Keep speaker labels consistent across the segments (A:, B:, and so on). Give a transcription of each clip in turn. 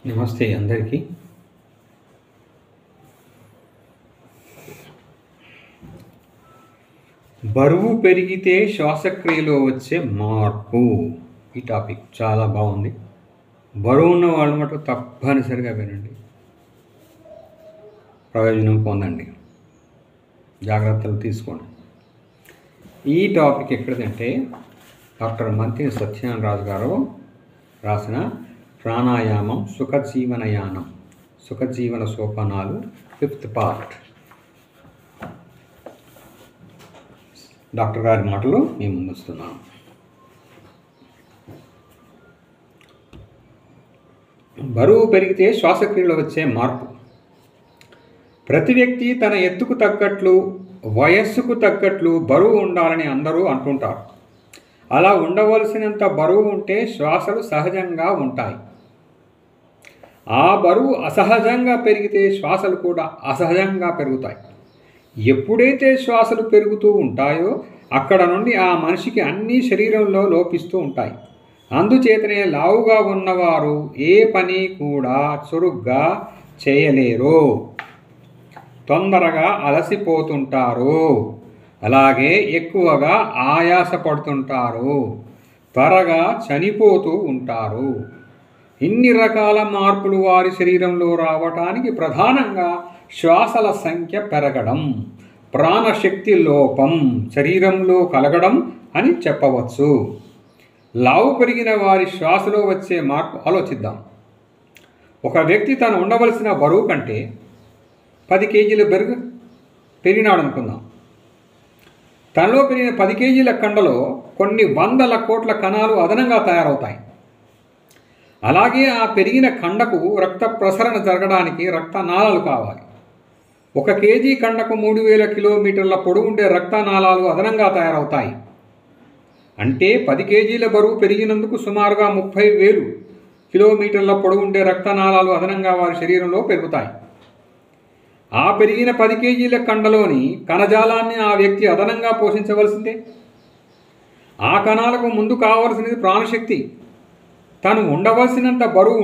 A: నమస్తే అందరికీ. బరువు పెరిగితే శ్వాసక్రియలో వచ్చే మార్పు. ఈ టాపిక్ చాలా బాగుంది. బరువు ఉన్న వాళ్ళు మటుకు తప్పనిసరిగా వినండి, ప్రయోజనం పొందండి, జాగ్రత్తలు తీసుకోండి. ఈ టాపిక్ ఎక్కడిదంటే డాక్టర్ మంతిని సత్యనారాయణ రాజు గారు రాసిన ప్రాణాయామం సుఖజీవనయానం, సుఖజీవన సోపానాలు 5th పార్ట్. డాక్టర్ గారి మాటలు మేము ముందుస్తున్నాం. బరువు పెరిగితే శ్వాసక్రియలో వచ్చే మార్పు. ప్రతి వ్యక్తి తన ఎత్తుకు తగ్గట్లు, వయస్సుకు తగ్గట్లు బరువు ఉండాలని అందరూ అంటుంటారు. అలా ఉండవలసినంత బరువు ఉంటే శ్వాసలు సహజంగా ఉంటాయి. ఆ బరువు అసహజంగా పెరిగితే శ్వాసలు కూడా అసహజంగా పెరుగుతాయి. ఎప్పుడైతే శ్వాసలు పెరుగుతూ ఉంటాయో అక్కడ నుండి ఆ మనిషికి అన్ని శరీరంలో లోపిస్తూ ఉంటాయి. అందుచేతనే లావుగా ఉన్నవారు ఏ పని కూడా చురుగ్గా చేయలేరు, తొందరగా అలసిపోతుంటారు, అలాగే ఎక్కువగా ఆయాసపడుతుంటారు, త్వరగా చనిపోతూ ఉంటారు. ఇన్ని రకాల మార్పులు వారి శరీరంలో రావటానికి ప్రధానంగా శ్వాసల సంఖ్య పెరగడం, ప్రాణశక్తి లోపం శరీరంలో కలగడం అని చెప్పవచ్చు. లావు పెరిగిన వారి శ్వాసలో వచ్చే మార్పు ఆలోచిద్దాం. ఒక వ్యక్తి తను ఉండవలసిన బరువు కంటే 10 కేజీలు పెరిగినాడు అనుకుందాం. తనలో పెరిగిన 10 కేజీల కండలో కొన్ని వందల కోట్ల కణాలు అదనంగా తయారవుతాయి. అలాగే ఆ పెరిగిన కండకు రక్త ప్రసరణ జరగడానికి రక్తనాళాలు కావాలి. 1 కేజీ కండకు 3000 కిలోమీటర్ల పొడవు ఉండే రక్తనాళాలు అదనంగా తయారవుతాయి. అంటే 10 కేజీల బరువు పెరిగినందుకు సుమారుగా 30,000 కిలోమీటర్ల పొడవు ఉండే రక్తనాళాలు అదనంగా వారి శరీరంలో పెరుగుతాయి. ఆ పెరిగిన 10 కేజీల కండలోని కణజాలాన్ని ఆ వ్యక్తి అదనంగా పోషించవలసిందే. ఆ కణాలకు ముందు కావలసినది ప్రాణశక్తి. తను ఉండవలసినంత బరువు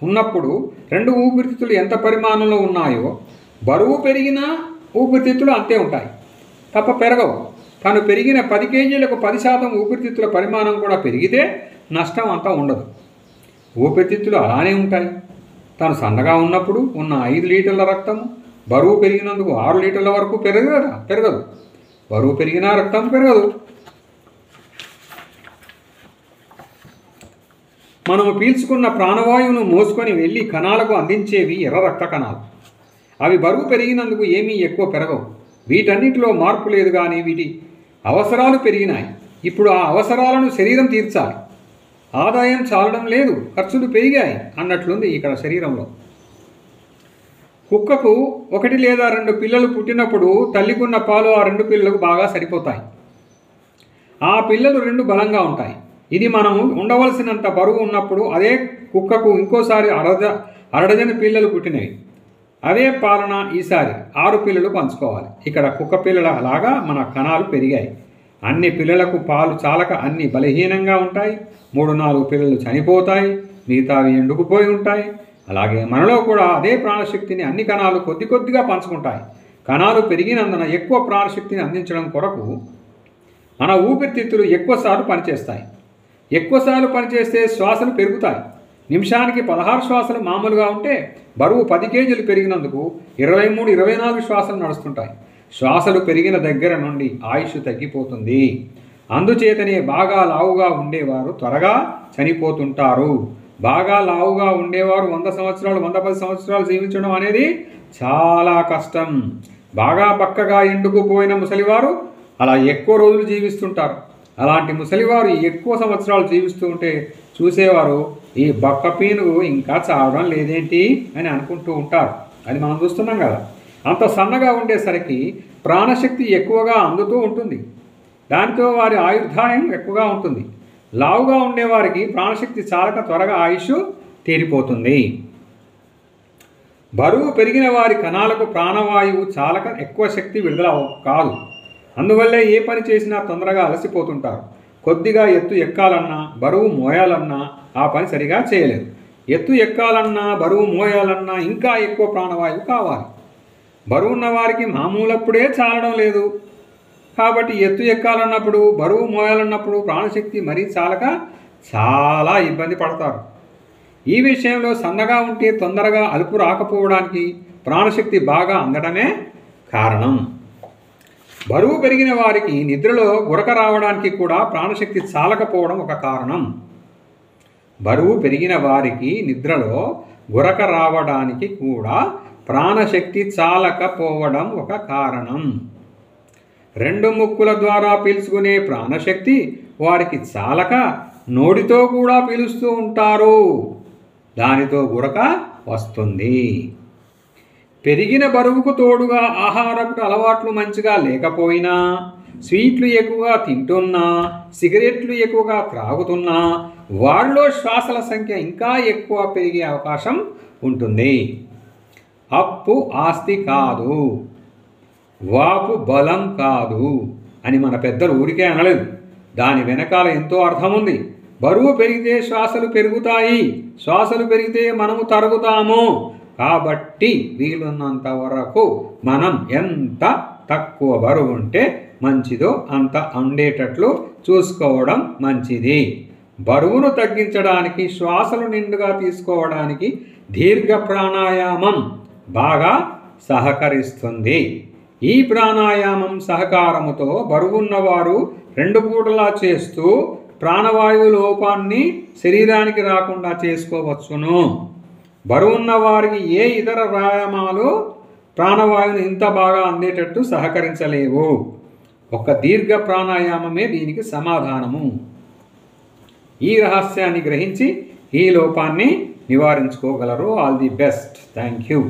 A: ఉన్నప్పుడు 2 ఊపిరితిత్తులు ఎంత పరిమాణంలో ఉన్నాయో బరువు పెరిగినా ఊపిరితిత్తులు అంతే ఉంటాయి, తప్ప పెరగవు. తను పెరిగిన 10 కేజీలకు 10% ఊపిరితిత్తుల పరిమాణం కూడా పెరిగితే నష్టం అంతా ఉండదు. ఊపిరితిత్తులు అలానే ఉంటాయి. తను సన్నగా ఉన్నప్పుడు ఉన్న 5 లీటర్ల రక్తం బరువు పెరిగినందుకు 6 లీటర్ల వరకు పెరగదు. బరువు పెరిగినా రక్తం పెరగదు. మనము పీల్చుకున్న ప్రాణవాయువును మోసుకొని వెళ్ళి కణాలకు అందించేవి ఎర్ర రక్త కణాలు. అవి బరువు పెరిగినందుకు ఏమీ ఎక్కువ పెరగవు. వీటన్నిటిలో మార్పు లేదు, కానీ వీటి అవసరాలు పెరిగినాయి. ఇప్పుడు ఆ అవసరాలను శరీరం తీర్చాలి. ఆదాయం చాలడం లేదు, ఖర్చులు పెరిగాయి అన్నట్లుంది ఇక్కడ శరీరంలో. కుక్కకు 1 లేదా 2 పిల్లలు పుట్టినప్పుడు తల్లికున్న పాలు ఆ 2 పిల్లలకు బాగా సరిపోతాయి. ఆ పిల్లలు 2 బలంగా ఉంటాయి. ఇది మనము ఉండవలసినంత బరువు ఉన్నప్పుడు అదే కుక్కకు ఇంకోసారి అరడజన పిల్లలు పుట్టినవి. అవే పాలన ఈసారి 6 పిల్లలు పంచుకోవాలి. ఇక్కడ కుక్క పిల్లల లాగా మన కణాలు పెరిగాయి. అన్ని పిల్లలకు పాలు చాలక అన్ని బలహీనంగా ఉంటాయి. 3-4 పిల్లలు చనిపోతాయి, మిగతావి ఎండుకుపోయి ఉంటాయి. అలాగే మనలో కూడా అదే ప్రాణశక్తిని అన్ని కణాలు కొద్ది కొద్దిగా పంచుకుంటాయి. కణాలు పెరిగినందున ఎక్కువ ప్రాణశక్తిని అందించడం కొరకు మన ఊపిరితిత్తులు ఎక్కువసార్లు పనిచేస్తాయి. ఎక్కువసార్లు పనిచేస్తే శ్వాసలు పెరుగుతాయి. నిమిషానికి 16 శ్వాసలు మామూలుగా ఉంటే బరువు 10 కేజీలు పెరిగినందుకు 23-24 శ్వాసలు నడుస్తుంటాయి. శ్వాసలు పెరిగిన దగ్గర నుండి ఆయుష్ తగ్గిపోతుంది. అందుచేతనే బాగా లావుగా ఉండేవారు త్వరగా చనిపోతుంటారు. బాగా లావుగా ఉండేవారు 100 సంవత్సరాలు 110 సంవత్సరాలు జీవించడం అనేది చాలా కష్టం. బాగా బక్కగా ఎండుకుపోయిన ముసలివారు అలా ఎక్కువ రోజులు జీవిస్తుంటారు. అలాంటి ముసలివారు ఎక్కువ సంవత్సరాలు జీవిస్తూ ఉంటే చూసేవారు ఈ బక్క పీనుగు ఇంకా చావడం లేదేంటి అని అనుకుంటూ ఉంటారు. అది మనం చూస్తున్నాం కదా. అంత సన్నగా ఉండేసరికి ప్రాణశక్తి ఎక్కువగా అందుతూ ఉంటుంది. దాంతో వారి ఆయుర్దాయం ఎక్కువగా ఉంటుంది. లావుగా ఉండేవారికి ప్రాణశక్తి చాలక త్వరగా ఆయుష్ తీరిపోతుంది. బరువు పెరిగిన వారి కణాలకు ప్రాణవాయువు చాలక ఎక్కువ శక్తి విడుదల కాదు. అందువల్లే ఏ పని చేసినా తొందరగా అలసిపోతుంటారు. కొద్దిగా ఎత్తు ఎక్కాలన్నా, బరువు మోయాలన్నా ఆ పని సరిగా చేయలేరు. ఎత్తు ఎక్కాలన్నా బరువు మోయాలన్నా ఇంకా ఎక్కువ ప్రాణవాయువు కావాలి. బరువు ఉన్న వారికి మామూలప్పుడే చాలడం లేదు. కాబట్టి ఎత్తు ఎక్కాలన్నప్పుడు బరువు మోయాలన్నప్పుడు ప్రాణశక్తి మరీ చాలక చాలా ఇబ్బంది పడతారు. ఈ విషయంలో సన్నగా ఉంటే తొందరగా అలుపు రాకపోవడానికి ప్రాణశక్తి బాగా అందడమే కారణం. బరువు పెరిగిన వారికి నిద్రలో గురక రావడానికి కూడా ప్రాణశక్తి చాలకపోవడం ఒక కారణం. బరువు పెరిగిన వారికి నిద్రలో గురక రావడానికి కూడా ప్రాణశక్తి చాలకపోవడం ఒక కారణం. 2 ముక్కుల ద్వారా పీల్చుకునే ప్రాణశక్తి వారికి చాలక నోటితో కూడా పీలుస్తూ ఉంటారు. దానితో గురక వస్తుంది. పెరిగిన బరువుకు తోడుగా ఆహారపు అలవాట్లు మంచిగా లేకపోయినా, స్వీట్లు ఎక్కువగా తింటున్నా, సిగరెట్లు ఎక్కువగా త్రాగుతున్నా వారిలో శ్వాసల సంఖ్య ఇంకా ఎక్కువ పెరిగే అవకాశం ఉంటుంది. అప్పు ఆస్తి కాదు, వాపు బలం కాదు అని మన పెద్దలు ఊరికే అనలేదు. దాని వెనకాల ఎంతో అర్థం ఉంది. బరువు పెరిగితే శ్వాసలు పెరుగుతాయి, శ్వాసలు పెరిగితే మనము తరుగుతాము. కాబట్టి వీలున్నంత వరకు మనం ఎంత తక్కువ బరువు ఉంటే మంచిదో అంత ఉండేటట్లు చూసుకోవడం మంచిది. బరువును తగ్గించడానికి, శ్వాసలు నిండుగా తీసుకోవడానికి దీర్ఘ ప్రాణాయామం బాగా సహకరిస్తుంది. ఈ ప్రాణాయామం సహకారముతో బరువున్నవారు 2 పూటలా చేస్తూ ప్రాణవాయువు లోపాన్ని శరీరానికి రాకుండా చేసుకోవచ్చును. బరువున్న వారికి ఏ ఇతర వ్యాయామాలు ప్రాణవాయువుని ఇంత బాగా అందేటట్టు సహకరించలేవు. ఒక దీర్ఘ ప్రాణాయామమే దీనికి సమాధానము. ఈ రహస్యాన్ని గ్రహించి ఈ లోపాన్ని నివారించుకోగలరు. All the best. Thank you.